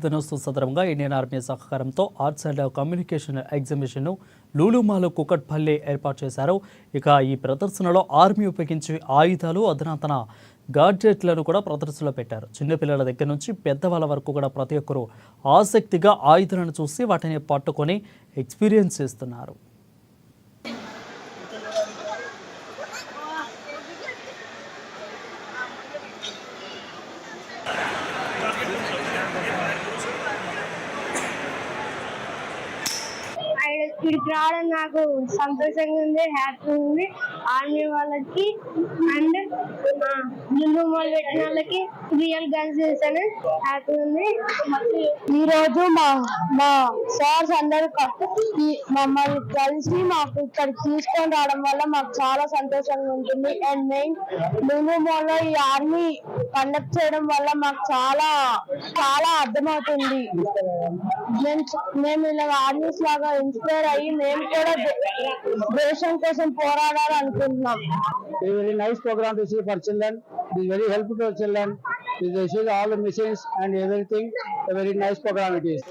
దినోత్సవం సందర్భంగా Indian army సహకారంతో ఆర్ట్స్ అండ్ కమ్యూనికేషన్ ఎగ్జిబిషన్ను లూలుమాలో కుకట్పల్లి ఏర్పాటు చేశారు. ఇక ఈ ప్రదర్శనలో ఆర్మీ ఉపయోగించే ఆయుధాలు, అధునాతన గాడ్జెట్లను కూడా ప్రదర్శనలో పెట్టారు. చిన్నపిల్లల దగ్గర నుంచి పెద్దవాళ్ళ వరకు కూడా ప్రతి ఒక్కరూ ఆసక్తిగా ఆయుధాలను చూసి వాటిని పట్టుకొని ఎక్స్పీరియన్స్ చేస్తున్నారు. ఇక్కడికి రావడం నాకు సంతోషంగా ఉంది, హ్యాపీ ఉంది. ఆర్మీ వాళ్ళకి అండ్ లులు మాల్ పెట్టిన వాళ్ళకి రియల్ గన్స్ చూసాను, హ్యాపీ ఉంది. ఈ రోజు మా సార్స్ అందరూ మమ్మల్ని కలిసి మాకు ఇక్కడ తీసుకొని రావడం వల్ల మాకు చాలా సంతోషంగా ఉంటుంది. అండ్ మెయిన్ లులు మాల్ లో ఈ ఆర్మీ కండక్ట్ చేయడం వల్ల మాకు చాలా చాలా అర్థమవుతుంది. మేము ఇలా ఆర్మీస్ లాగా ఇన్స్పైర్ అయ్యి మేము కూడా దేశం కోసం పోరాడాలి అనుకుంటున్నాం. Very nice program to see for children. It is very helpful to children. It shows all the machines and everything. A very nice program it is.